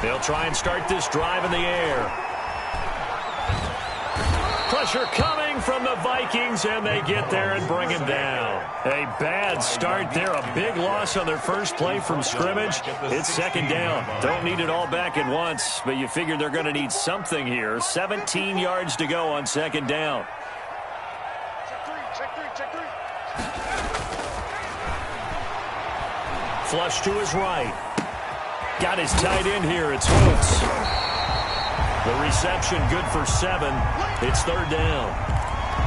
They'll try and start this drive in the air. Pressure coming from the Vikings, and they get there and bring him down. A bad start there, a big loss on their first play from scrimmage. It's second down. Don't need it all back at once, but you figure they're going to need something here. 17 yards to go on second down. Flush to his right. Got his tight end here. It's Hoots. The reception good for 7. It's third down.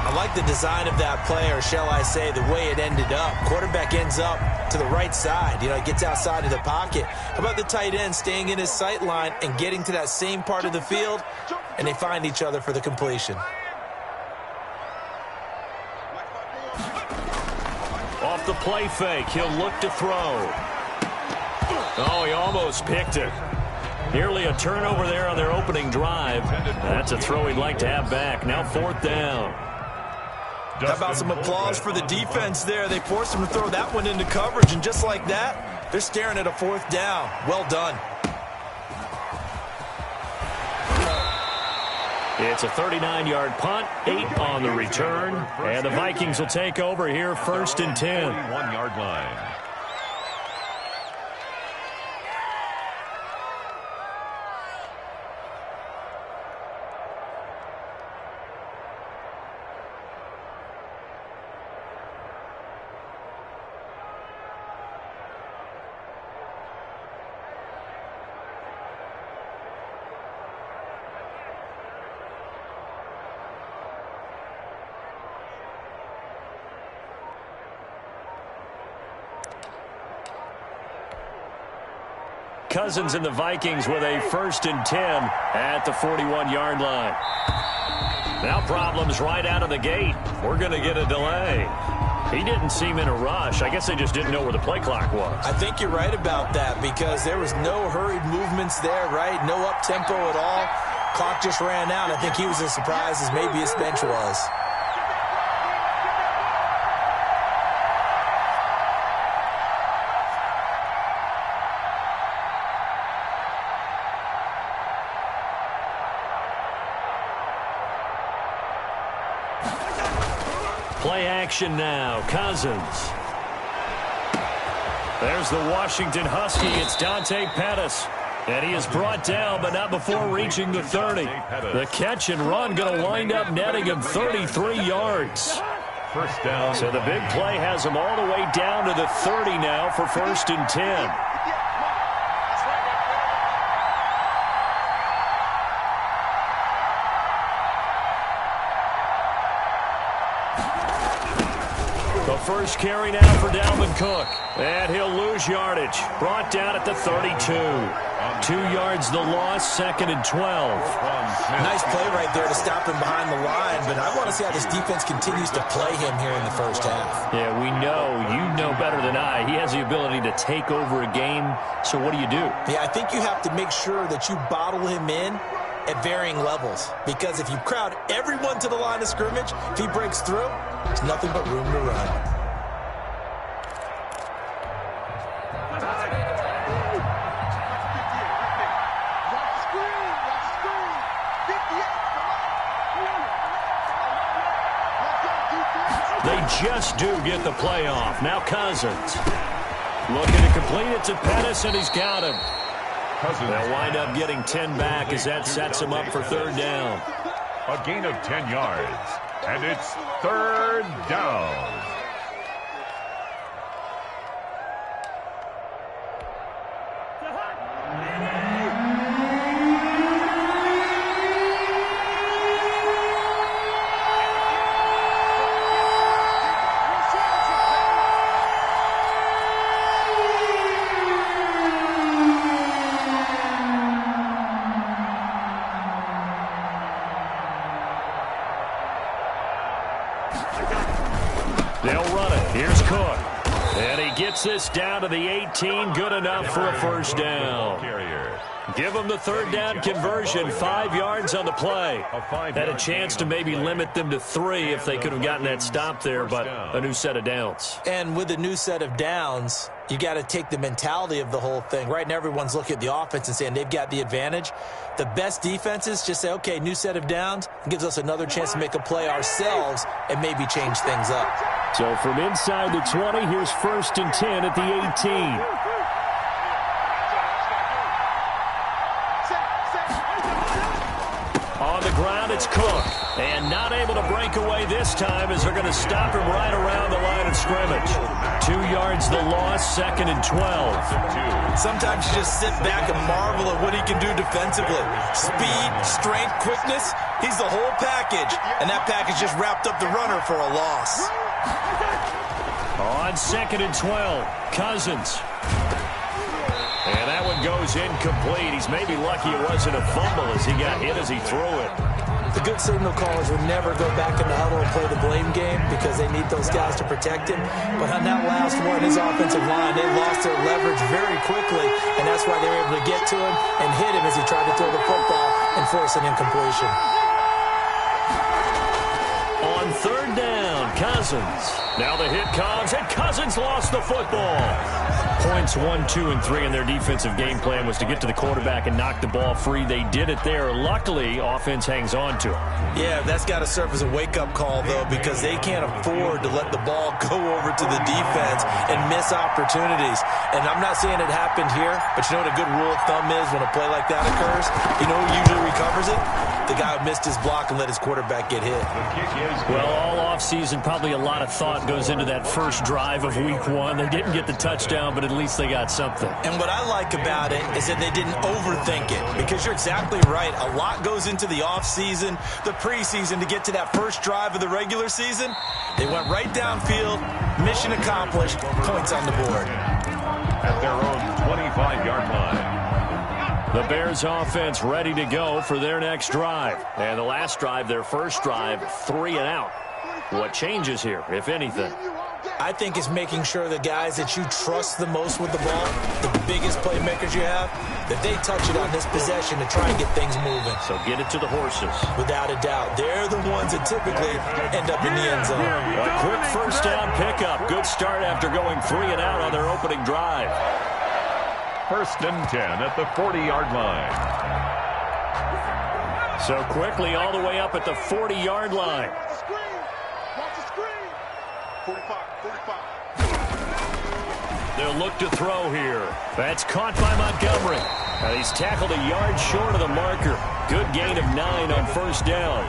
I like the design of that play, or shall I say the way it ended up. Quarterback ends up to the right side. You know, he gets outside of the pocket. How about the tight end staying in his sight line and getting to that same part of the field, and they find each other for the completion. Off the play fake, he'll look to throw. Oh, he almost picked it. Nearly a turnover there on their opening drive. That's a throw he'd like to have back. Now fourth down. How about some applause for the defense there? They forced him to throw that one into coverage, and just like that, they're staring at a fourth down. Well done. It's a 39-yard punt, 8 on the return, and the Vikings will take over here first and 10. 41-yard line. Cousins and the Vikings with a first and 10 at the 41-yard line. Now problems right out of the gate. We're going to get a delay. He didn't seem in a rush. I guess they just didn't know where the play clock was. I think you're right about that because there was no hurried movements there, right? No up-tempo at all. Clock just ran out. I think he was as surprised as maybe his bench was. Play action now. Cousins. There's the Washington Husky. It's Dante Pettis. And he is brought down, but not before reaching the 30. The catch and run going to wind up netting him 33 yards. First down. So the big play has him all the way down to the 30 now for first and 10. The first carry now for Dalvin Cook. And he'll lose yardage. Brought down at the 32. 2 yards the loss, second and 12. Nice play right there to stop him behind the line, but I want to see how this defense continues to play him here in the first half. Yeah, we know. You know better than I. He has the ability to take over a game, so what do you do? Yeah, I think you have to make sure that you bottle him in at varying levels, because if you crowd everyone to the line of scrimmage, if he breaks through, there's nothing but room to run. They just do get the play off. Now Cousins. Looking to complete it to Pettis, and he's got him. They'll wind up getting 10 back as that sets him up for third down. A gain of 10 yards, and it's third down. They'll run it. Here's Cook. And he gets this down to the 18, good enough for a first down. Give them the third down conversion, 5 yards on the play. Had a chance to maybe limit them to 3 if they could have gotten that stop there, but a new set of downs. And with a new set of downs, you got to take the mentality of the whole thing. Right now, everyone's looking at the offense and saying they've got the advantage. The best defenses just say, okay, new set of downs. It gives us another chance to make a play ourselves and maybe change things up. So from inside the 20, here's 1st and 10 at the 18. On the ground, it's Cook. And not able to break away this time as they're going to stop him right around the line of scrimmage. 2 yards the loss, 2nd and 12. Sometimes you just sit back and marvel at what he can do defensively. Speed, strength, quickness, he's the whole package. And that package just wrapped up the runner for a loss. On 2nd and 12, Cousins. And that one goes incomplete. He's maybe lucky it wasn't a fumble as he got hit as he threw it. The good signal callers would never go back in the huddle and play the blame game because they need those guys to protect him. But on that last one, his offensive line, they lost their leverage very quickly, and that's why they were able to get to him and hit him as he tried to throw the football and force an incompletion. On 3rd down, Cousins. Now the hit comes, and Cousins lost the football. Points 1, 2, and 3 in their defensive game plan was to get to the quarterback and knock the ball free. They did it there. Luckily, offense hangs on to it. Yeah, that's got to serve as a wake-up call, though, because they can't afford to let the ball go over to the defense and miss opportunities. And I'm not saying it happened here, but you know what a good rule of thumb is when a play like that occurs? You know who usually recovers it? The guy who missed his block and let his quarterback get hit. Well, all offseason, probably a lot of thought goes into that first drive of Week 1. They didn't get the touchdown, but at least they got something. And what I like about it is that they didn't overthink it, because you're exactly right. A lot goes into the offseason, the preseason to get to that first drive of the regular season. They went right downfield, mission accomplished, points on the board. At their own 25-yard line. The Bears offense ready to go for their next drive. And the last drive, their first drive, 3 and out. What changes here, if anything? I think it's making sure the guys that you trust the most with the ball, the biggest playmakers you have, that they touch it on this possession to try and get things moving. So get it to the horses. Without a doubt. They're the ones that typically end up in the end zone. A quick first down pickup. Good start after going 3 and out on their opening drive. 1st and 10 at the 40-yard line. So quickly all the way up at the 40-yard line. They'll look to throw here. That's caught by Montgomery. He's tackled a yard short of the marker. Good gain of 9 on first down.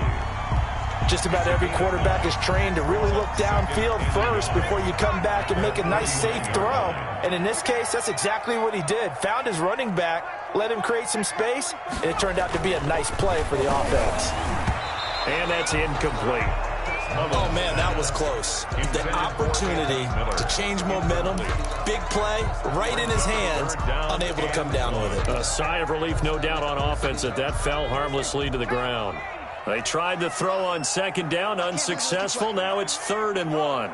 Just about every quarterback is trained to really look downfield first before you come back and make a nice, safe throw. And in this case, that's exactly what he did. Found his running back, let him create some space, and it turned out to be a nice play for the offense. And that's incomplete. Oh, man, that was close. The opportunity to change momentum, big play, right in his hands, unable to come down with it. A sigh of relief, no doubt, on offense that fell harmlessly to the ground. They tried to throw on 2nd down, unsuccessful. Now it's 3rd and 1.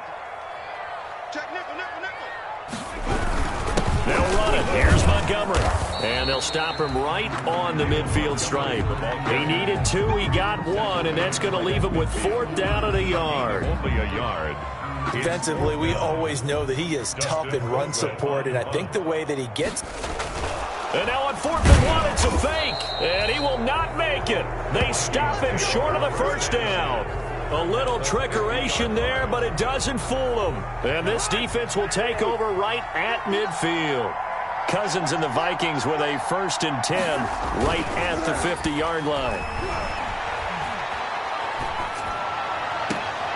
They'll run it. Here's Montgomery. And they'll stop him right on the midfield stripe. He needed 2, he got 1, and that's going to leave him with 4th down at a yard. Only a yard. Defensively, we always know that he is tough in run support, and I think the way that he gets... And now on 4th and 1, it's a fake. And he will not make it. They stop him short of the first down. A little trickeration there, but it doesn't fool them. And this defense will take over right at midfield. Cousins and the Vikings with a 1st and 10 right at the 50-yard line.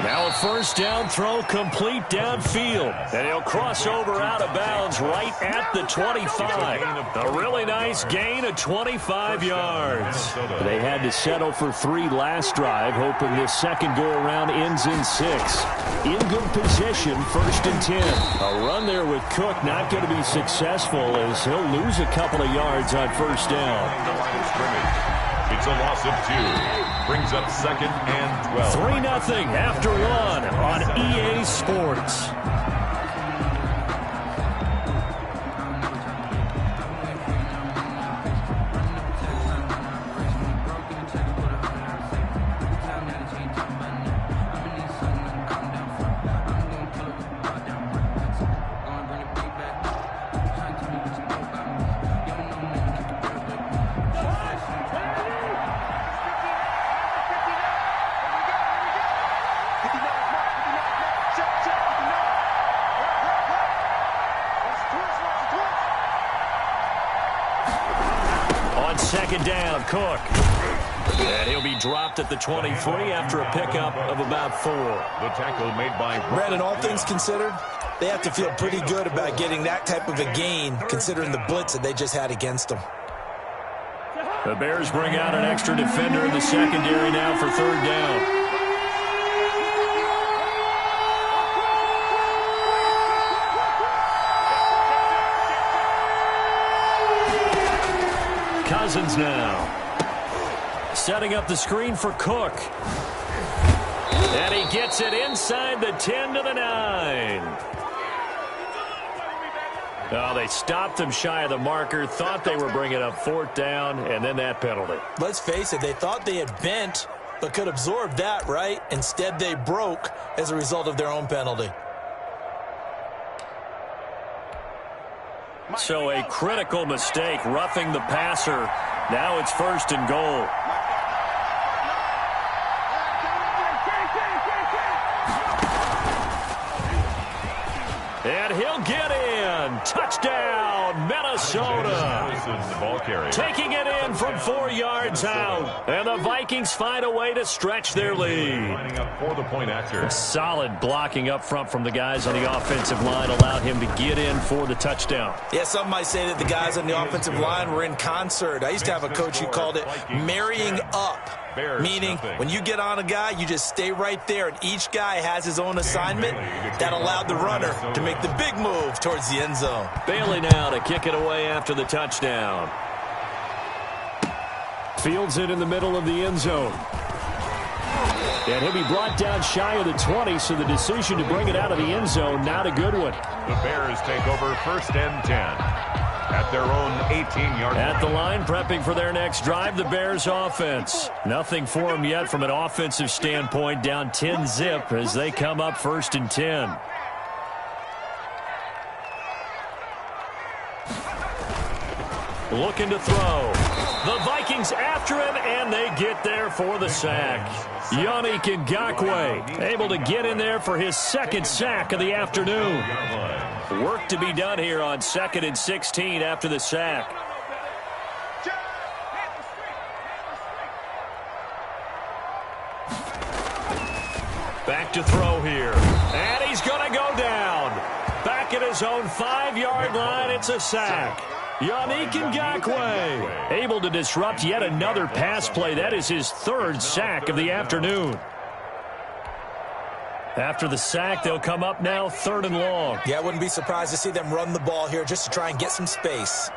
Now a first down throw complete downfield. And he'll cross over out of bounds right at the 25. A really nice gain of 25 yards. They had to settle for 3 last drive, hoping this second go-around ends in 6. In good position, 1st and 10. A run there with Cook not going to be successful as he'll lose a couple of yards on first down. It's a loss of 2. Brings up 2nd and 12. 3-0 after 1 on EA Sports. on second down, Cook. And he'll be dropped at the 23 after a pickup of about 4. The tackle made by Brandon, all things considered, they have to feel pretty good about getting that type of a gain, considering the blitz that they just had against them. The Bears bring out an extra defender in the secondary now for third down. Cousins now. Setting up the screen for Cook. And he gets it inside the 10 to the 9. Oh, they stopped him shy of the marker, thought they were bringing up fourth down, and then that penalty. Let's face it, they thought they had bent, but could absorb that, right? Instead, they broke as a result of their own penalty. So a critical mistake, roughing the passer. Now it's first and goal. And he'll get in. Touchdown, Minnesota. the ball carrier. Taking it in from 4 yards out. And the Vikings find a way to stretch their lead. Lining up for the point after. Solid blocking up front from the guys on the offensive line allowed him to get in for the touchdown. Yeah, some might say that the guys on the offensive line were in concert. I used to have a coach who called it marrying up. Meaning, when you get on a guy, you just stay right there, and each guy has his own assignment. That allowed the runner to make the big move towards the end zone. Bailey now to kick it away after the touchdown. Fields it in the middle of the end zone. And he'll be brought down shy of the 20, so the decision to bring it out of the end zone, not a good one. The Bears take over first and 10. At their own 18-yard line. At the line, prepping for their next drive, the Bears offense. Nothing for them yet from an offensive standpoint, down 10-zip as they come up first and 10. Looking to throw. The Vikings after him, and they get there for the sack. Yannick Ngakoue able to get in there for his second sack of the afternoon. Work to be done here on 2nd and 16 after the sack. Back to throw here. And he's going to go down. Back at his own 5-yard line, it's a sack. Yannick Ngakoue able to disrupt yet another pass play. That is his third sack of the afternoon. After the sack, they'll come up now 3rd and long. Yeah, I wouldn't be surprised to see them run the ball here just to try and get some space.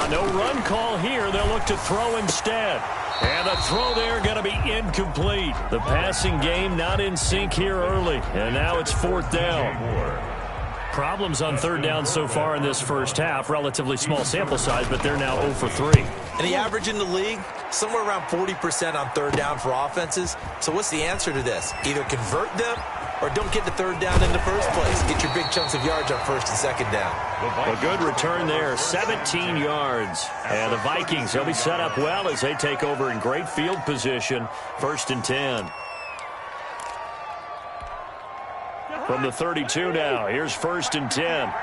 No run call here. They'll look to throw instead. And the throw there going to be incomplete. The passing game not in sync here early. And now it's 4th down. Problems on 3rd down so far in this first half. Relatively small sample size, but they're now 0 for 3. And the average in the league, somewhere around 40% on 3rd down for offenses. So what's the answer to this? Either convert them or don't get the 3rd down in the first place. Get your big chunks of yards on 1st and 2nd down. A good return there, 17 yards. And the Vikings, they'll be set up well as they take over in great field position. 1st and 10. From the 32 now, here's 1st and 10.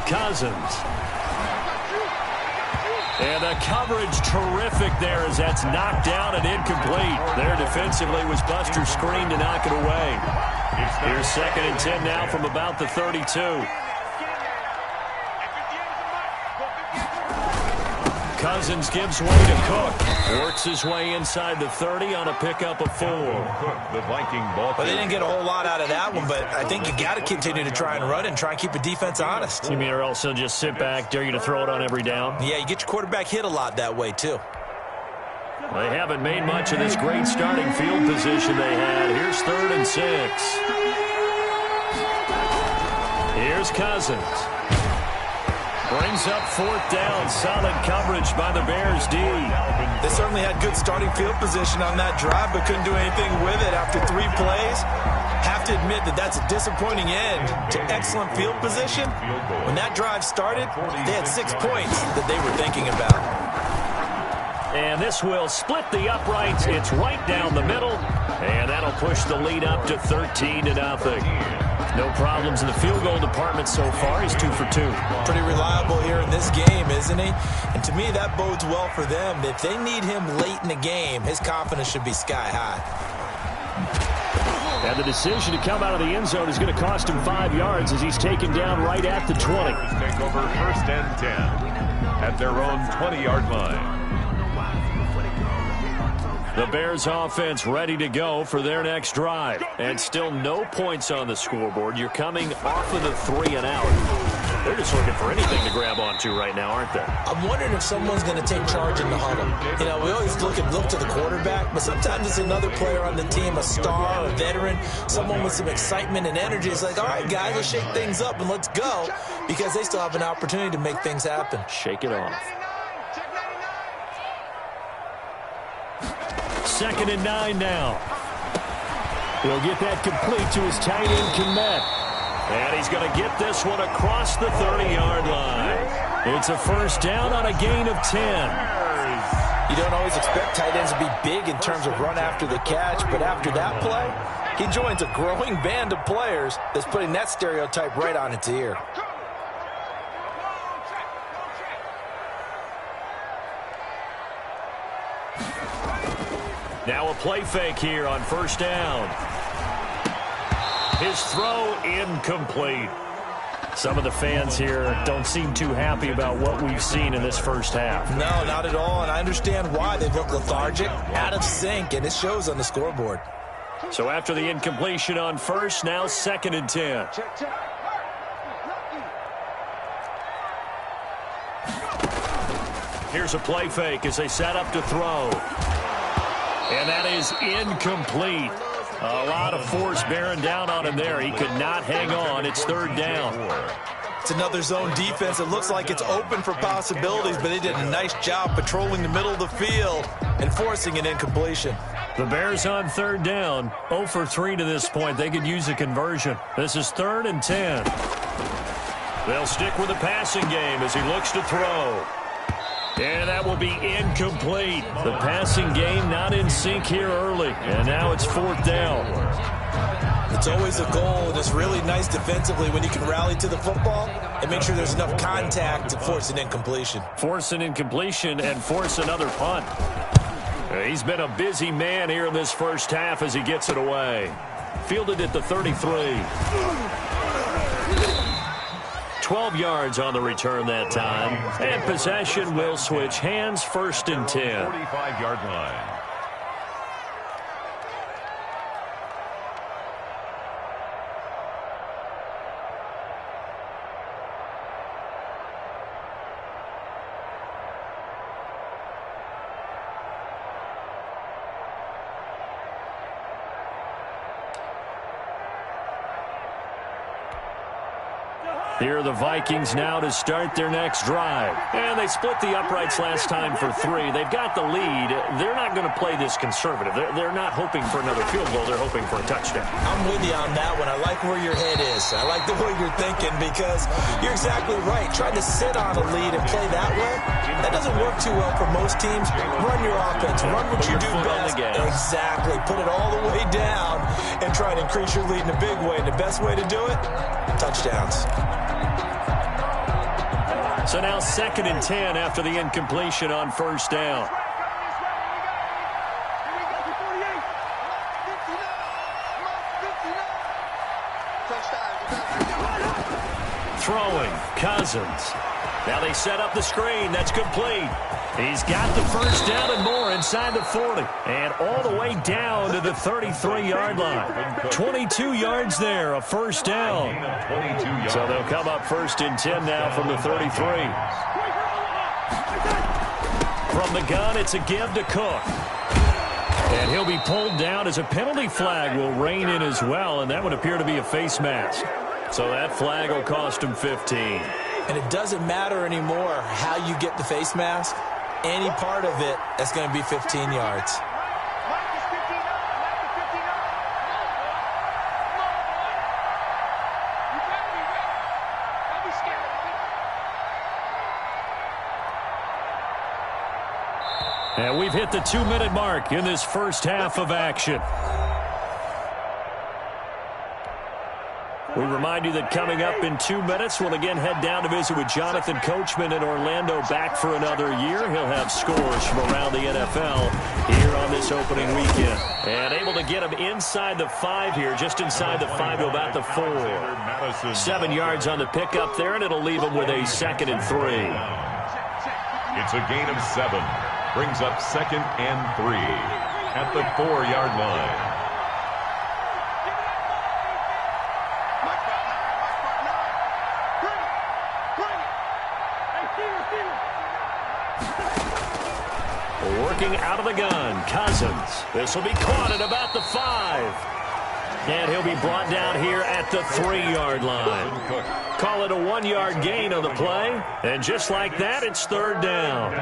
Cousins. And the coverage terrific there as that's knocked down and incomplete. There defensively was Buster's screen to knock it away. Here's 2nd and 10 now from about the 32. Cousins gives way to Cook. Works his way inside the 30 on a pickup of 4. The Viking ball. Well, they didn't get a whole lot out of that one, but I think you got to continue to try and run and try and keep the defense honest. You mean or else he'll just sit back, dare you to throw it on every down? Yeah, you get your quarterback hit a lot that way, too. They haven't made much of this great starting field position they had. Here's 3rd and 6. Here's Cousins. Brings up 4th down. Solid coverage by the Bears D. They certainly had good starting field position on that drive, but couldn't do anything with it after 3 plays. Have to admit that that's a disappointing end to excellent field position. When that drive started, they had 6 points that they were thinking about. And this will split the uprights. It's right down the middle. And that'll push the lead up to 13-0. No problems in the field goal department so far. He's 2 for 2. Pretty reliable here in this game, isn't he? And to me, that bodes well for them. If they need him late in the game, his confidence should be sky high. And the decision to come out of the end zone is going to cost him 5 yards as he's taken down right at the 20. Take over 1st and 10 at their own 20-yard line. The Bears offense ready to go for their next drive. And still no points on the scoreboard. You're coming off of the 3 and out. They're just looking for anything to grab onto right now, aren't they? I'm wondering if someone's going to take charge in the huddle. You know, we always look to the quarterback, but sometimes it's another player on the team, a star, a veteran, someone with some excitement and energy. It's like, all right, guys, let's shake things up and let's go, because they still have an opportunity to make things happen. Shake it off. 2nd and 9 now. He'll get that complete to his tight end, Kmet. And he's going to get this one across the 30-yard line. It's a 1st down on a gain of 10. You don't always expect tight ends to be big in terms of run after the catch, but after that play, he joins a growing band of players that's putting that stereotype right on its ear. Now a play fake here on 1st down. His throw incomplete. Some of the fans here don't seem too happy about what we've seen in this first half. No, not at all, and I understand why. They look lethargic, out of sync, and it shows on the scoreboard. So after the incompletion on 1st, now 2nd and 10. Here's a play fake as they set up to throw. And that is incomplete. A lot of force bearing down on him there. He could not hang on. It's 3rd down. It's another zone defense. It looks like it's open for possibilities, but they did a nice job patrolling the middle of the field and forcing an incompletion. The Bears on 3rd down. 0 for 3 to this point. They could use a conversion. This is 3rd and 10. They'll stick with the passing game as he looks to throw. And that will be incomplete. The passing game not in sync here early. And now it's 4th down. It's always a goal, and it's really nice defensively when you can rally to the football and make sure there's enough contact to force an incompletion. Force an incompletion and force another punt. He's been a busy man here in this first half as he gets it away. Fielded at the 33. 12 yards on the return that time. And possession will switch hands, 1st and 10. 45-yard line. Here are the Vikings now to start their next drive. And they split the uprights last time for 3. They've got the lead. They're not going to play this conservative. They're not hoping for another field goal. They're hoping for a touchdown. I'm with you on that one. I like where your head is. I like the way you're thinking, because you're exactly right. Trying to sit on a lead and play that way, that doesn't work too well for most teams. Run your offense. Run what you do best. Exactly. Put it all the way down and try to increase your lead in a big way. And the best way to do it, touchdowns. So now 2nd and 10 after the incompletion on 1st down. Throwing, Cousins. Now they set up the screen. That's complete. He's got the 1st down and more inside the 40. And all the way down to the 33-yard line. 22 yards there, a 1st down. So they'll come up 1st and 10 now from the 33. From the gun, it's a give to Cook. And he'll be pulled down as a penalty flag will rein in as well, and that would appear to be a face mask. So that flag will cost him 15. And it doesn't matter anymore how you get the face mask. Any part of it, that's going to be 15 yards. And we've hit the 2-minute mark in this first half of action. We remind you that coming up in 2 minutes, we'll again head down to visit with Jonathan Coachman in Orlando, back for another year. He'll have scores from around the NFL here on this opening weekend. And able to get him inside the 5 here, just inside the 5 to about the 4. 7 yards on the pickup there, and it'll leave him with a 2nd and 3. It's a gain of 7. Brings up 2nd and 3 at the 4-yard line. Working out of the gun, Cousins. This will be caught at about the 5. And he'll be brought down here at the 3-yard line. Call it a 1-yard gain on the play. And just like that, it's 3rd down.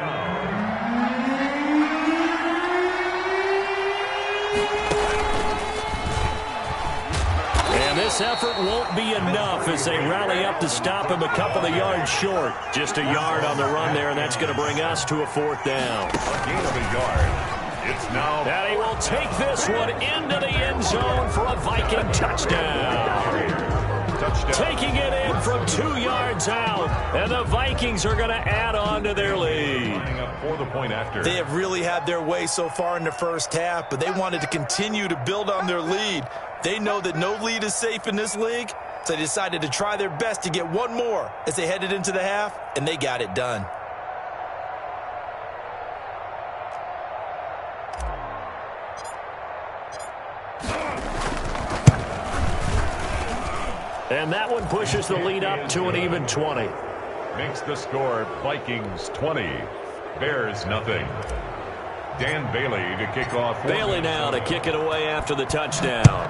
And this effort won't be enough as they rally up to stop him a couple of yards short. Just a yard on the run there, and that's going to bring us to a 4th down. A gain of a yard. It's now. And he will take this one into the end zone for a Viking touchdown. Taking it in from 2 yards out, and the Vikings are going to add on to their lead. They have really had their way so far in the first half, but they wanted to continue to build on their lead. They know that no lead is safe in this league, so they decided to try their best to get one more as they headed into the half, and they got it done. And that one pushes the lead up to an even 20. Makes the score Vikings 20, Bears nothing. Dan Bailey to kick off. Bailey now to kick it away after the touchdown.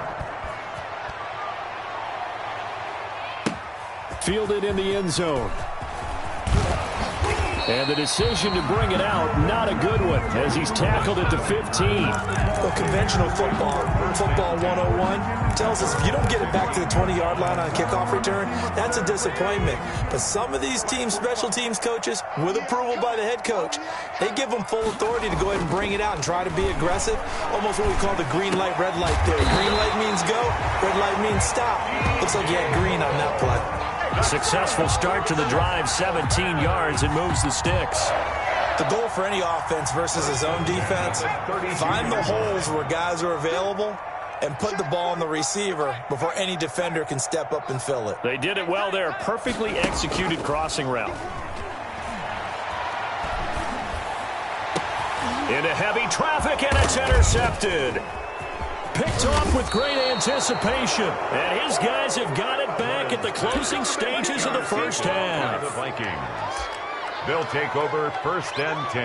Fielded in the end zone. And the decision to bring it out, not a good one, as he's tackled at the 15. Well, conventional football 101, tells us if you don't get it back to the 20-yard line on kickoff return, that's a disappointment. But some of these teams, special teams coaches, with approval by the head coach, they give them full authority to go ahead and bring it out and try to be aggressive, almost what we call the green light, red light theory. Green light means go, red light means stop. Looks like you had green on that play. Successful start to the drive, 17 yards, and moves the sticks. The goal for any offense versus his own defense, find the holes where guys are available and put the ball on the receiver before any defender can step up and fill it. They did it well there. Perfectly executed crossing route. Into heavy traffic, and it's intercepted. Picked off with great anticipation. And his guys have got it back at the closing stages of the first half. The Vikings. They'll take over 1st and 10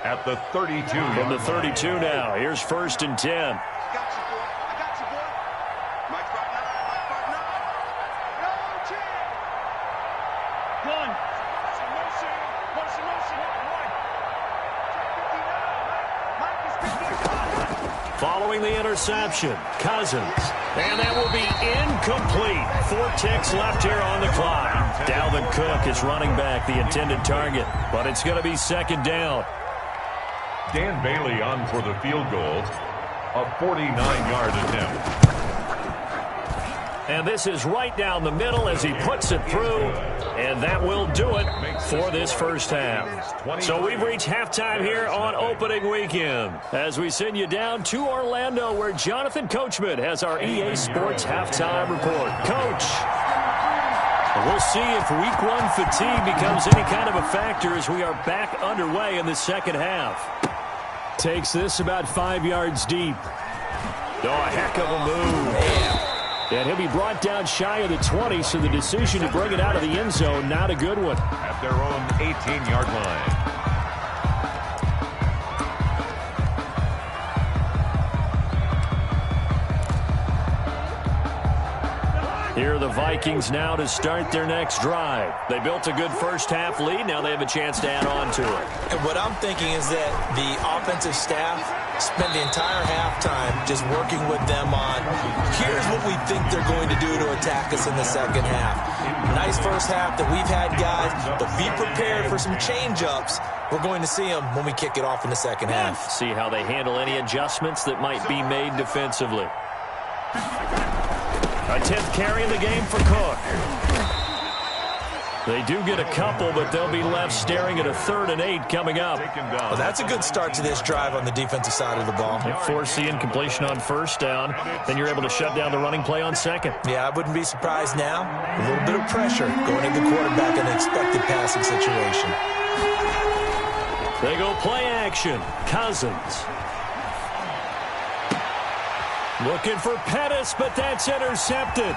at the 32. From the 32 now. Here's 1st and 10. Following the interception, Cousins. And that will be incomplete. 4 ticks left here on the clock. Dalvin Cook is running back, the intended target, but it's going to be 2nd down. Dan Bailey on for the field goal. A 49-yard attempt. And this is right down the middle as he puts it through. And that will do it for this first half. So we've reached halftime here on opening weekend as we send you down to Orlando where Jonathan Coachman has our EA Sports halftime report. Coach, we'll see if week 1 fatigue becomes any kind of a factor as we are back underway in the second half. Takes this about 5 yards deep. Oh, a heck of a move. Man. And he'll be brought down shy of the 20, so the decision to bring it out of the end zone, not a good one. At their own 18-yard line. Here are the Vikings now to start their next drive. They built a good first-half lead. Now they have a chance to add on to it. And what I'm thinking is that the offensive staff spent the entire halftime just working with them on, here's what we think they're going to do to attack us in the second half. Nice first half that we've had, guys, but be prepared for some change-ups. We're going to see them when we kick it off in the second half. See how they handle any adjustments that might be made defensively. A 10th carry in the game for Cook. They do get a couple, but they'll be left staring at a 3rd and 8 coming up. Well, that's a good start to this drive on the defensive side of the ball. Force the incompletion on first down. Then you're able to shut down the running play on second. Yeah, I wouldn't be surprised now. A little bit of pressure going into the quarterback in an expected passing situation. They go play action. Cousins. Looking for Pettis, but that's intercepted.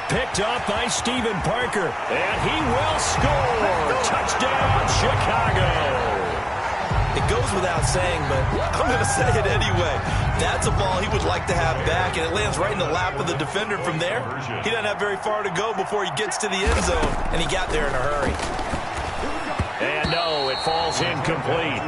Picked up by Stephen Parker. And he will score. Touchdown, Chicago. It goes without saying, but I'm going to say it anyway. That's a ball he would like to have back, and it lands right in the lap of the defender from there. He doesn't have very far to go before he gets to the end zone, and he got there in a hurry. And no, it falls incomplete.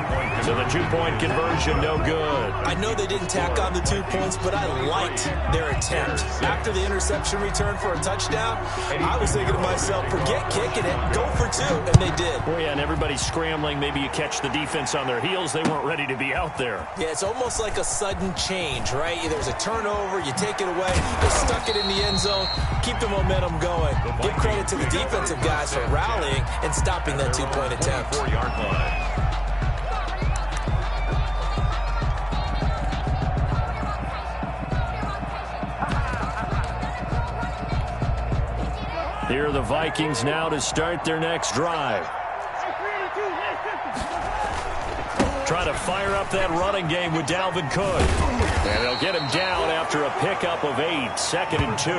So the 2-point conversion, no good. I know they didn't tack on the 2 points, but I liked their attempt. After the interception return for a touchdown, I was thinking to myself, forget kicking it, go for 2, and they did. Oh, yeah, and everybody's scrambling. Maybe you catch the defense on their heels. They weren't ready to be out there. Yeah, it's almost like a sudden change, right? There's a turnover, you take it away, they stuck it in the end zone, keep the momentum going. Give credit to the defensive guys for rallying and stopping that 2-point attempt. 4-yard line. Here are the Vikings now to start their next drive. Try to fire up that running game with Dalvin Cook. And they'll get him down after a pickup of 8, 2nd and 2.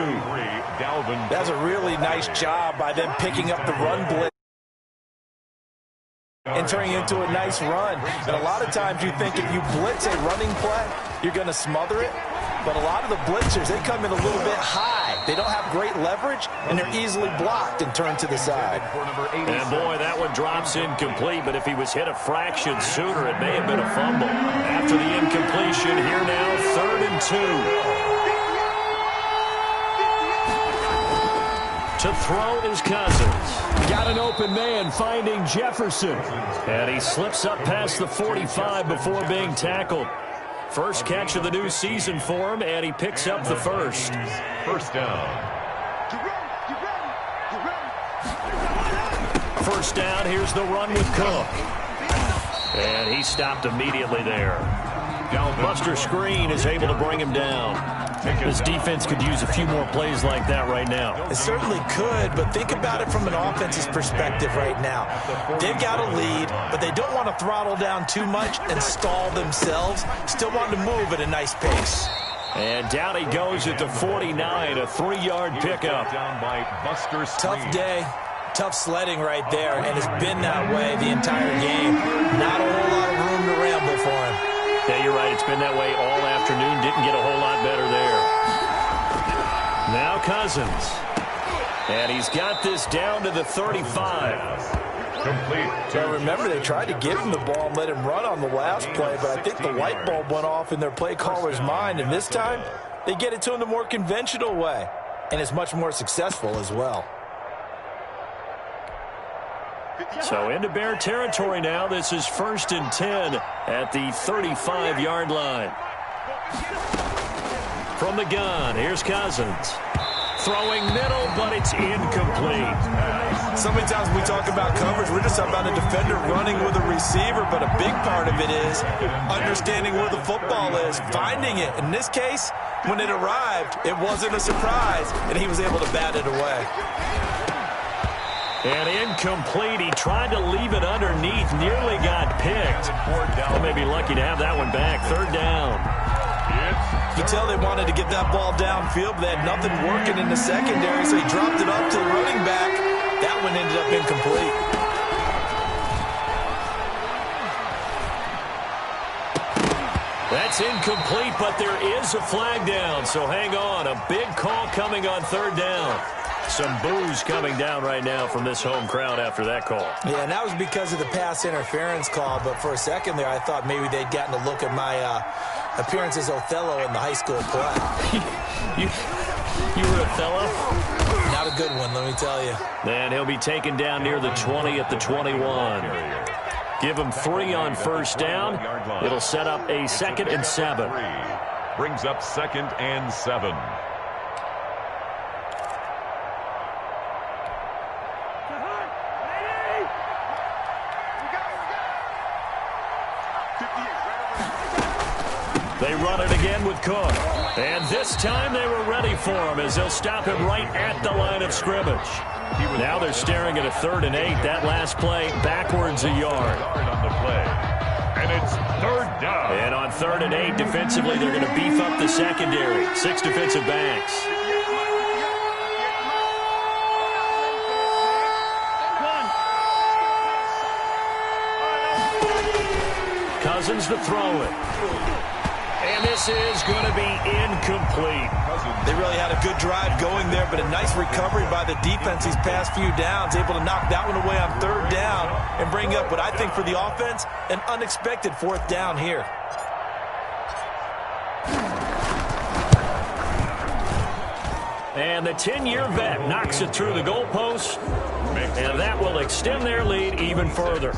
That's a really nice job by them picking up the run blitz and turning into a nice run. And a lot of times you think if you blitz a running play, you're going to smother it. But a lot of the blitzers, they come in a little bit high. They don't have great leverage, and they're easily blocked and turned to the side. And boy, that one drops incomplete, but if he was hit a fraction sooner, it may have been a fumble. After the incompletion, here now, 3rd and 2. To throw is Cousins. Got an open man finding Jefferson. And he slips up past the 45 before being tackled. First catch of the new season for him, and he picks up the first. First down. First down, here's the run with Cook. And he stopped immediately there. Buster Screen is able to bring him down. This defense could use a few more plays like that right now. It certainly could, but think about it from an offense's perspective right now. They've got a lead, but they don't want to throttle down too much and stall themselves. Still want to move at a nice pace. And down he goes at the 49, a 3-yard pickup. Down by Buster Screen. Tough day, tough sledding right there, and it's been that way the entire game. Not a whole lot of room to ramble for him. Yeah, you're right. It's been that way all afternoon. Didn't get a whole lot better there. Now Cousins. And he's got this down to the 35. Complete. Now remember, they tried to give him the ball and let him run on the last play, but I think the light bulb went off in their play caller's mind, and this time they get it to him the more conventional way, and it's much more successful as well. So into Bear territory now. This is 1st and 10 at the 35-yard line. From the gun, here's Cousins. Throwing middle, but it's incomplete. So many times when we talk about coverage, we're just talking about a defender running with a receiver, but a big part of it is understanding where the football is, finding it. In this case, when it arrived, it wasn't a surprise, and he was able to bat it away. And incomplete. He tried to leave it underneath, nearly got picked. They may be lucky to have that one back. 3rd down. You can tell they wanted to get that ball downfield, but they had nothing working in the secondary, so he dropped it off to the running back. That one ended up incomplete. That's incomplete, but there is a flag down, so hang on. A big call coming on third down. Some boos coming down right now from this home crowd after that call. Yeah, and that was because of the pass interference call, but for a second there I thought maybe they'd gotten a look at my appearance as Othello in the high school play. You were Othello? Not a good one, let me tell you. And he'll be taken down near the 20 at the 21. Give him 3 on first down. It'll set up a 2nd and 7. Brings up 2nd and 7. They run it again with Cook. And this time they were ready for him as they'll stop him right at the line of scrimmage. Now they're staring at a 3rd and 8. That last play backwards a yard. On the play. And it's 3rd down. And on 3rd and 8, defensively, they're going to beef up the secondary. 6 defensive backs. Cousins to throw it. And this is going to be incomplete. They really had a good drive going there, but a nice recovery by the defense these past few downs, able to knock that one away on 3rd down and bring up what I think for the offense, an unexpected 4th down here. And the 10-year vet knocks it through the goalpost, and that will extend their lead even further.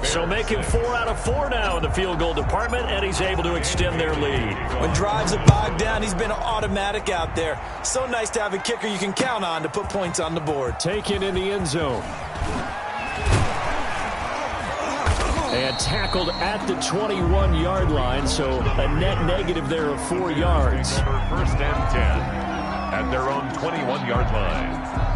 So making 4 out of 4 now in the field goal department, and he's able to extend their lead. When drives are bogged down, he's been automatic out there. So nice to have a kicker you can count on to put points on the board. Taken in the end zone. And tackled at the 21-yard line, so a net negative there of 4 yards. 1st and 10 at their own 21-yard line.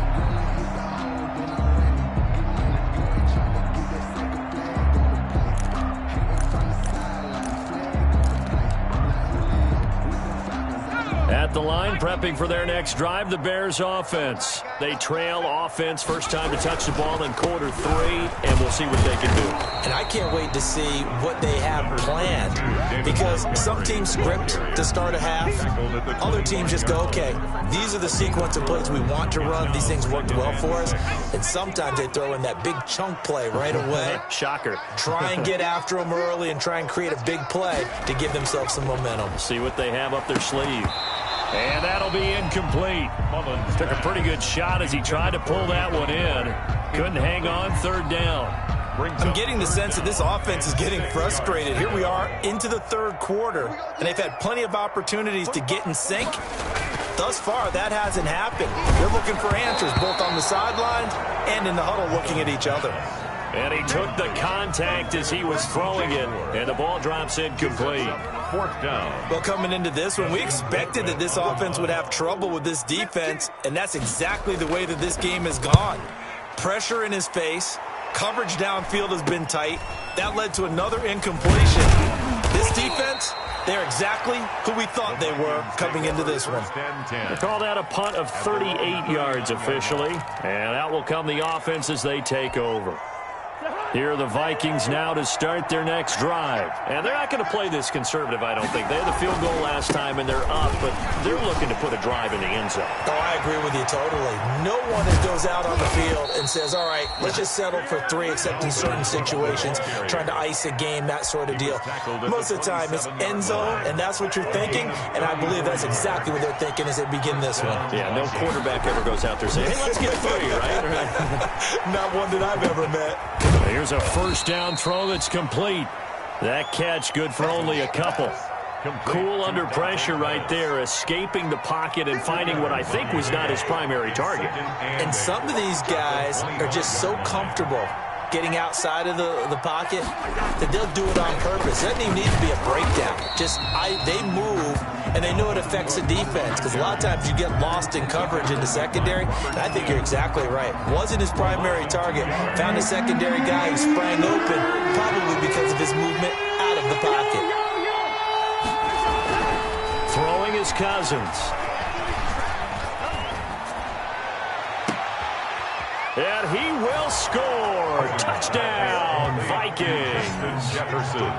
At the line, prepping for their next drive, the Bears offense. They trail offense, first time to touch the ball in quarter 3, and we'll see what they can do. And I can't wait to see what they have planned, because some teams script to start a half. Other teams just go, okay, these are the sequence of plays we want to run. These things worked well for us. And sometimes they throw in that big chunk play right away. Shocker. Try and get after them early and try and create a big play to give themselves some momentum. See what they have up their sleeve. And that'll be incomplete. Took a pretty good shot as he tried to pull that one in. Couldn't hang on, 3rd down. I'm getting the sense that this offense is getting frustrated. Here we are into the 3rd quarter, and they've had plenty of opportunities to get in sync. Thus far, that hasn't happened. They're looking for answers both on the sidelines and in the huddle looking at each other. And he took the contact as he was throwing it, and the ball drops incomplete. 4th down. Well, coming into this one, we expected that this offense would have trouble with this defense, and that's exactly the way that this game has gone. Pressure in his face, coverage downfield has been tight. That led to another incompletion. This defense, they're exactly who we thought they were coming into this one. They call that a punt of 38 yards officially, and out will come the offense as they take over. Here are the Vikings now to start their next drive. And they're not going to play this conservative, I don't think. They had the field goal last time, and they're up, but they're looking to put a drive in the end zone. Oh, I agree with you totally. No one that goes out on the field and says, all right, let's just settle for 3, except in certain situations, trying to ice a game, that sort of deal. Most of the time, it's end zone, and that's what you're thinking, and I believe that's exactly what they're thinking as they begin this one. Yeah, no quarterback ever goes out there saying, hey, let's get 3, right? Not one that I've ever met. Here's a first down throw that's complete. That catch good for only a couple. Cool under pressure right there, escaping the pocket and finding what I think was not his primary target. And some of these guys are just so comfortable getting outside of the pocket that they'll do it on purpose. It doesn't even need to be a breakdown. They move, and they know it affects the defense, because a lot of times you get lost in coverage in the secondary, and I think you're exactly right. Wasn't his primary target. Found a secondary guy who sprang open, probably because of his movement out of the pocket. Throwing is Cousins. And he will score. Touchdown, Vikings. Jefferson.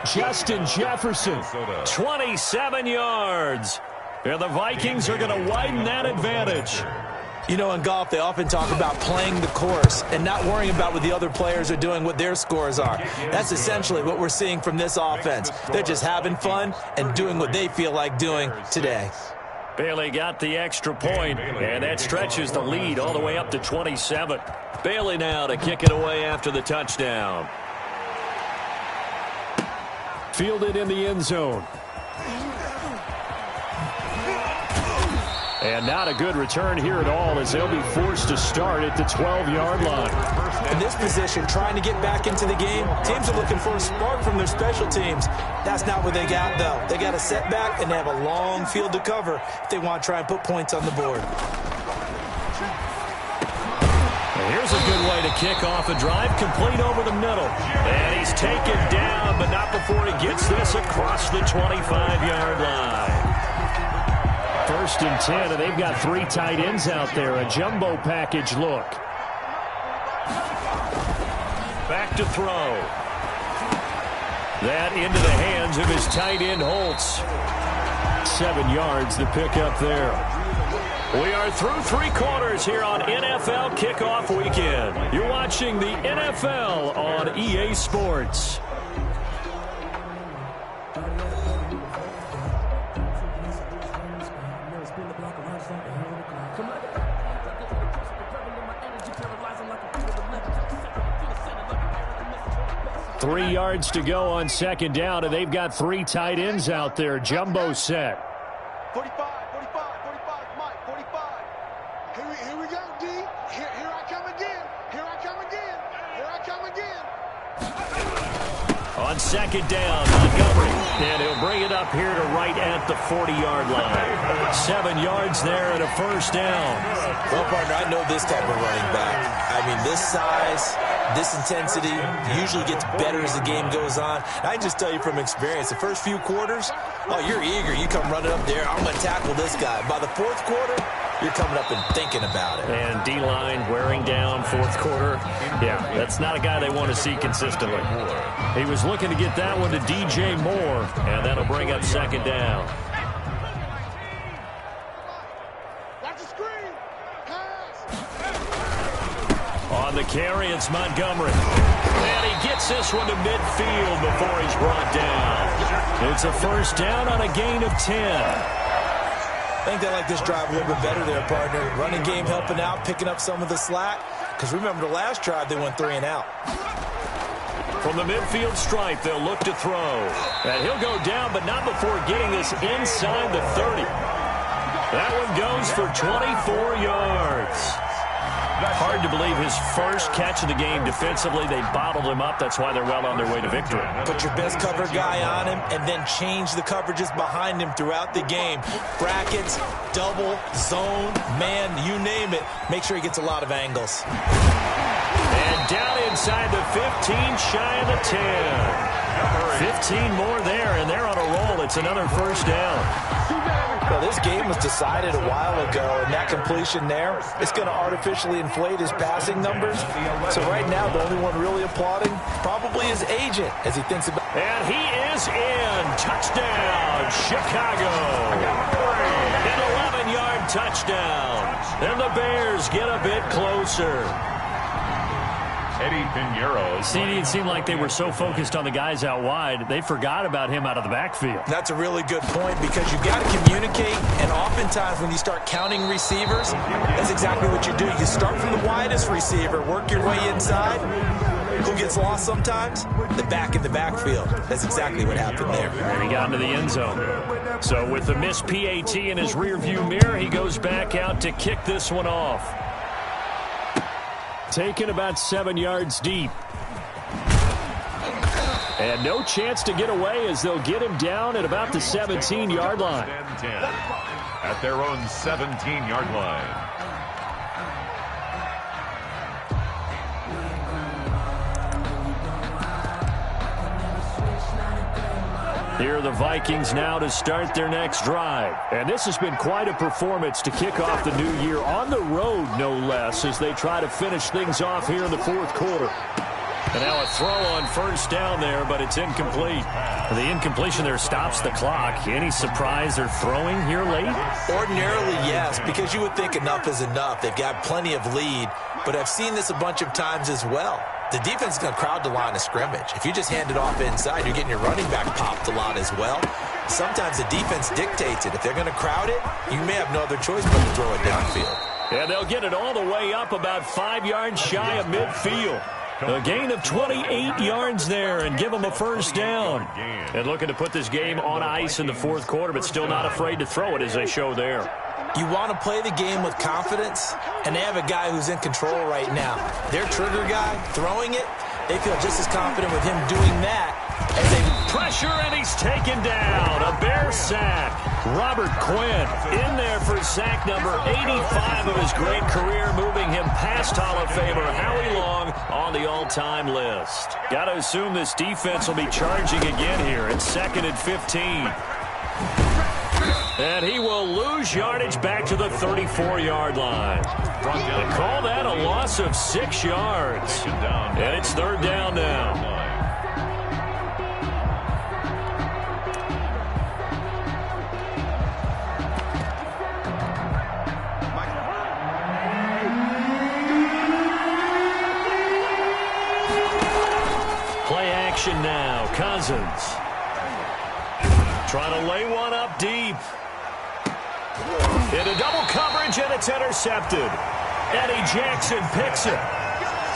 Justin Jefferson, 27 yards. And the Vikings are going to widen that advantage. You know, in golf, they often talk about playing the course and not worrying about what the other players are doing, what their scores are. That's essentially what we're seeing from this offense. They're just having fun and doing what they feel like doing today. Bailey got the extra point, and that stretches the lead all the way up to 27. Bailey now to kick it away after the touchdown. Fielded in the end zone. And not a good return here at all as they'll be forced to start at the 12-yard line. In this position, trying to get back into the game, teams are looking for a spark from their special teams. That's not what they got, though. They got a setback, and they have a long field to cover if they want to try and put points on the board. And here's a good way to kick off a drive, complete over the middle. And he's taken down, but not before he gets this across the 25-yard line. 1st and 10, and they've got 3 tight ends out there. A jumbo package look. Back to throw. That into the hands of his tight end, Holtz. 7 yards, the pickup there. We are through 3 quarters here on NFL Kickoff Weekend. You're watching the NFL on EA Sports. Three yards to go on 2nd down, and they've got 3 tight ends out there. Jumbo set. 45, Mike, 45. Here we go, D. Here I come again. Here I come again. On 2nd down, Montgomery. And he'll bring it up here to right at the 40-yard line. 7 yards there and a 1st down. Well, partner, I know this type of running back. I mean, this size, this intensity usually gets better as the game goes on. I can just tell you from experience, the first few quarters, oh, you're eager. You come running up there, I'm going to tackle this guy. By the 4th quarter, you're coming up and thinking about it. And D-line wearing down 4th quarter. Yeah, that's not a guy they want to see consistently. He was looking to get that one to DJ Moore, and that'll bring up 2nd down. On the carry, it's Montgomery. And he gets this one to midfield before he's brought down. It's a 1st down on a gain of 10. I think they like this drive a little bit better there, partner. Running game helping out, picking up some of the slack. Because remember, the last drive, they went 3 and out. From the midfield stripe, they'll look to throw. And he'll go down, but not before getting this inside the 30. That one goes for 24 yards. Hard to believe his first catch of the game defensively. They bottled him up. That's why they're well on their way to victory. Put your best cover guy on him and then change the coverages behind him throughout the game. Brackets, double, zone, man, you name it. Make sure he gets a lot of angles. And down inside the 15, shy of the 10. 15 more there, and they're on a roll. It's another 1st down. Well, this game was decided a while ago, and that completion there, it's going to artificially inflate his passing numbers. So right now, the only one really applauding probably his agent as he thinks about. And he is in. Touchdown, Chicago. An 11-yard touchdown. And the Bears get a bit closer. Eddie Pinheiro. See, it seemed like they were so focused on the guys out wide, they forgot about him out of the backfield. That's a really good point because you got to communicate, and oftentimes when you start counting receivers, that's exactly what you do. You start from the widest receiver, work your way inside. Who gets lost sometimes? The back in the backfield. That's exactly what happened there. And he got into the end zone. So with the missed PAT in his rearview mirror, he goes back out to kick this one off. Taken about 7 yards deep. And no chance to get away as they'll get him down at about the 17-yard line. At their own 17-yard line. Here are the Vikings now to start their next drive. And this has been quite a performance to kick off the new year on the road, no less, as they try to finish things off here in the 4th quarter. And now a throw on first down there, but it's incomplete. The incompletion there stops the clock. Any surprise they're throwing here late? Ordinarily, yes, because you would think enough is enough. They've got plenty of lead, but I've seen this a bunch of times as well. The defense is going to crowd the line of scrimmage. If you just hand it off inside, you're getting your running back popped a lot as well. Sometimes the defense dictates it. If they're going to crowd it, you may have no other choice but to throw it downfield. And they'll get it all the way up about 5 yards shy of midfield. A gain of 28 yards there and give them a first down. And looking to put this game on ice in the fourth quarter, but still not afraid to throw it as they show there. You want to play the game with confidence, and they have a guy who's in control right now. Their trigger guy throwing it, they feel just as confident with him doing that as they pressure, and he's taken down. A Bear sack. Robert Quinn in there for sack number 85 of his great career, moving him past Hall of Famer Howie Long on the all-time list. Got to assume this defense will be charging again here. It's 2nd and 15. And he will lose yardage back to the 34-yard line. They call that a loss of 6 yards. And it's 3rd down now. Play action now. Cousins. Trying to lay one up deep. Into double coverage, and it's intercepted. Eddie Jackson picks it.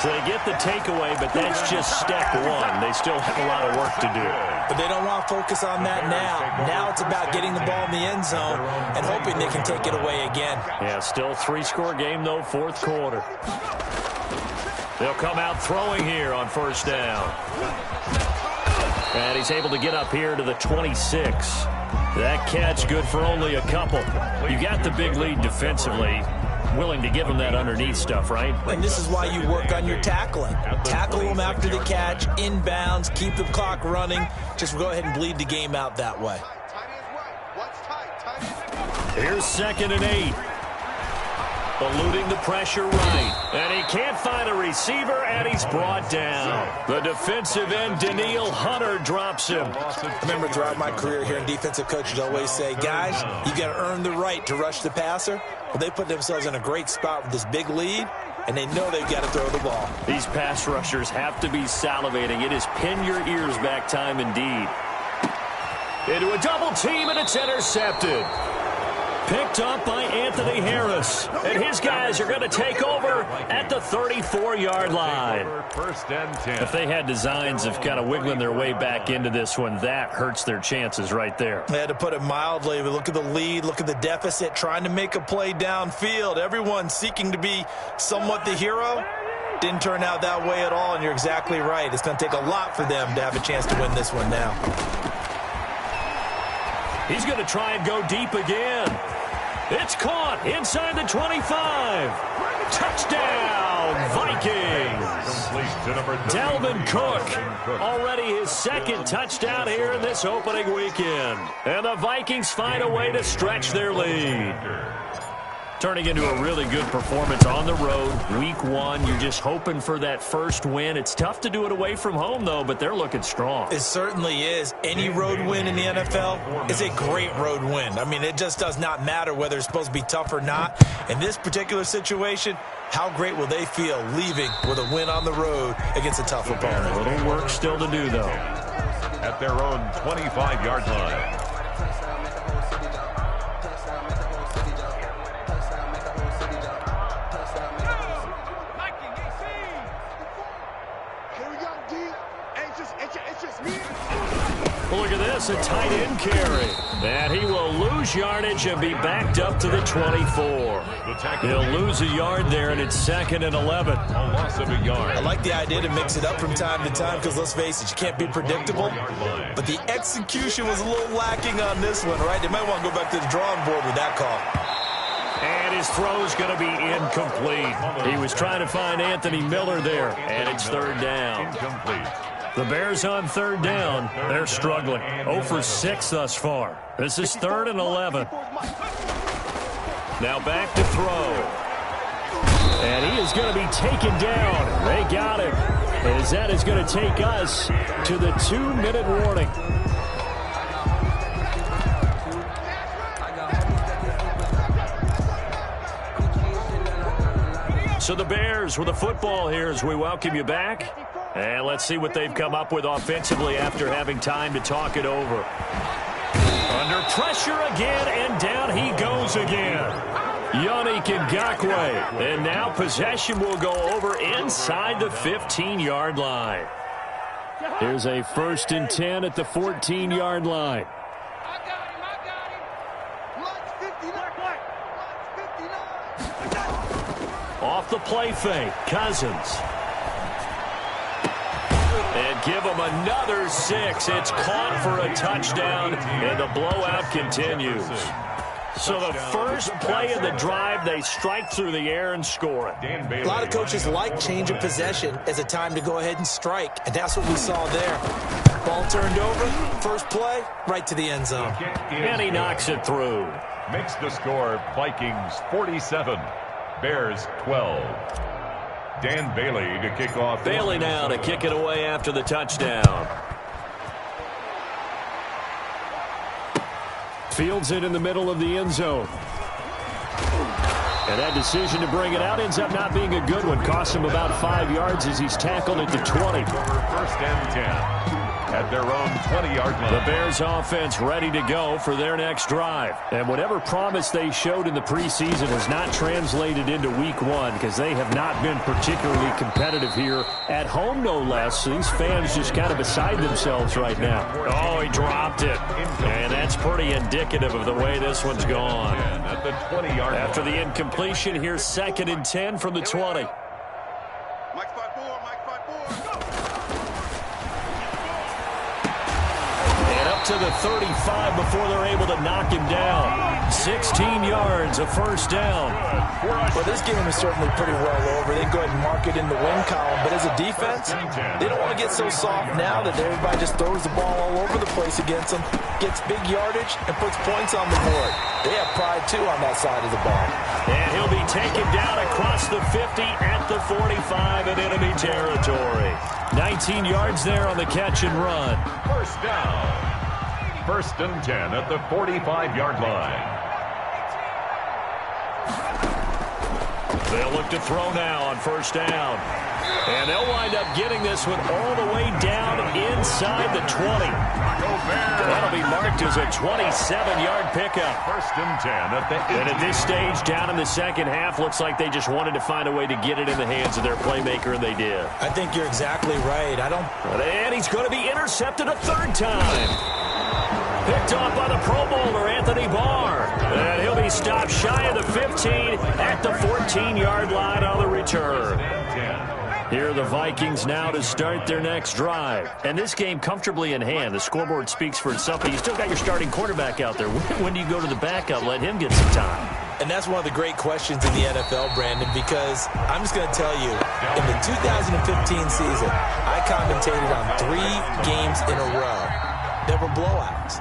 So they get the takeaway, but that's just step one. They still have a lot of work to do. But they don't want to focus on that now. Now it's about getting the ball in the end zone and hoping they can take it away again. Yeah, still 3-score game, though, fourth quarter. They'll come out throwing here on first down. And he's able to get up here to the 26. That catch good for only a couple. You got the big lead defensively. Willing to give him that underneath stuff, right? And this is why you work on your tackling. Tackle them after the catch, inbounds, keep the clock running. Just go ahead and bleed the game out that way. Here's 2nd and 8. Eluding the pressure right. And he can't find a receiver, and he's brought down. The defensive end, Daniil Hunter, drops him. I remember throughout my career here in defensive coaches always say, guys, you got to earn the right to rush the passer. Well, they put themselves in a great spot with this big lead, and they know they've got to throw the ball. These pass rushers have to be salivating. It is pin your ears back time indeed. Into a double team, and it's intercepted. Picked up by Anthony Harris. And his guys are going to take over at the 34-yard line. First and 10. If they had designs of kind of wiggling their way back into this one, that hurts their chances right there. They had to put it mildly, but look at the lead, look at the deficit, trying to make a play downfield. Everyone seeking to be somewhat the hero. Didn't turn out that way at all, and you're exactly right. It's going to take a lot for them to have a chance to win this one now. He's going to try and go deep again. It's caught inside the 25. Touchdown, Vikings. Dalvin Cook, already his 2nd touchdown here in this opening weekend. And the Vikings find a way to stretch their lead. Turning into a really good performance on the road. Week 1, you're just hoping for that first win. It's tough to do it away from home, though, but they're looking strong. It certainly is. Any road win in the NFL is a great road win. I mean, it just does not matter whether it's supposed to be tough or not. In this particular situation, how great will they feel leaving with a win on the road against a tough opponent? A little work still to do, though. At their own 25-yard line. Look at this, a tight end carry. And he will lose yardage and be backed up to the 24. He'll lose a yard there, and it's 2nd and 11. A loss of a yard. I like the idea to mix it up from time to time because, let's face it, you can't be predictable. But the execution was a little lacking on this one, right? They might want to go back to the drawing board with that call. And his throw's going to be incomplete. He was trying to find Anthony Miller there, and it's 3rd down. Incomplete. The Bears on 3rd down. They're struggling. 0 for 6 thus far. This is 3rd and 11. Now back to throw. And he is going to be taken down. They got him. as that is going to take us to the 2-minute warning. So the Bears with the football here as we welcome you back. And let's see what they've come up with offensively after having time to talk it over. Under pressure again, and down he goes again. Yannick Ngakoue. And now possession will go over inside the 15-yard line. Here's a 1st and 10 at the 14-yard line. Off the play fake, Cousins. And give him another 6. It's caught for a touchdown, and the blowout continues. So the first play of the drive, they strike through the air and score it. A lot of coaches like change of possession as a time to go ahead and strike, and that's what we saw there. Ball turned over, first play, right to the end zone. And he knocks it through. Makes the score Vikings 47, Bears 12. Dan Bailey to kick off. Bailey now to kick it away after the touchdown. Fields it in the middle of the end zone. And that decision to bring it out ends up not being a good one. Costs him about 5 yards as he's tackled at the 20. 1st and 10. At their own 20-yard line. The Bears offense ready to go for their next drive. And whatever promise they showed in the preseason has not translated into week 1 because they have not been particularly competitive here at home, no less. So these fans just kind of beside themselves right now. Oh, he dropped it. And that's pretty indicative of the way this one's gone. At the 20-yard After the incompletion, here's 2nd and 10 from the 20. To the 35 before they're able to knock him down. 16 yards, a 1st down. Well, this game is certainly pretty well over. They go ahead and mark it in the win column. But as a defense, they don't want to get so soft now that everybody just throws the ball all over the place against them, gets big yardage, and puts points on the board. They have pride, too, on that side of the ball. And he'll be taken down across the 50 at the 45 in enemy territory. 19 yards there on the catch and run. 1st down. 1st and 10 at the 45-yard line. They'll look to throw now on 1st down. And they'll wind up getting this one all the way down inside the 20. That'll be marked as a 27-yard pickup. 1st and 10 at the 8. And at this stage, down in the second half, looks like they just wanted to find a way to get it in the hands of their playmaker, and they did. I think you're exactly right. And he's going to be intercepted a 3rd time. Picked off by the Pro Bowler, Anthony Barr. And he'll be stopped shy of the 15 at the 14-yard line on the return. Here are the Vikings now to start their next drive. And this game comfortably in hand. The scoreboard speaks for itself, but you still got your starting quarterback out there. When do you go to the backup, let him get some time? And that's one of the great questions in the NFL, Brandon, because I'm just going to tell you, in the 2015 season, I commentated on 3 games in a row. There were blowouts,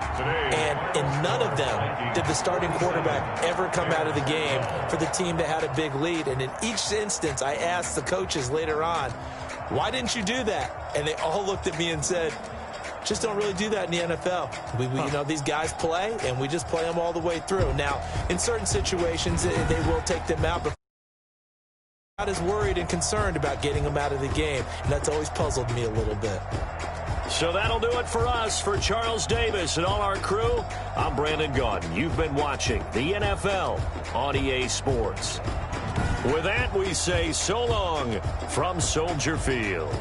and in none of them did the starting quarterback ever come out of the game for the team that had a big lead. And in each instance, I asked the coaches later on, why didn't you do that? And they all looked at me and said, just don't really do that in the NFL. You know, these guys play, and we just play them all the way through. Now, in certain situations, they will take them out, but not as worried and concerned about getting them out of the game. And that's always puzzled me a little bit. So that'll do it for us. For Charles Davis and all our crew, I'm Brandon Gaudin. You've been watching the NFL on EA Sports. With that, we say so long from Soldier Field.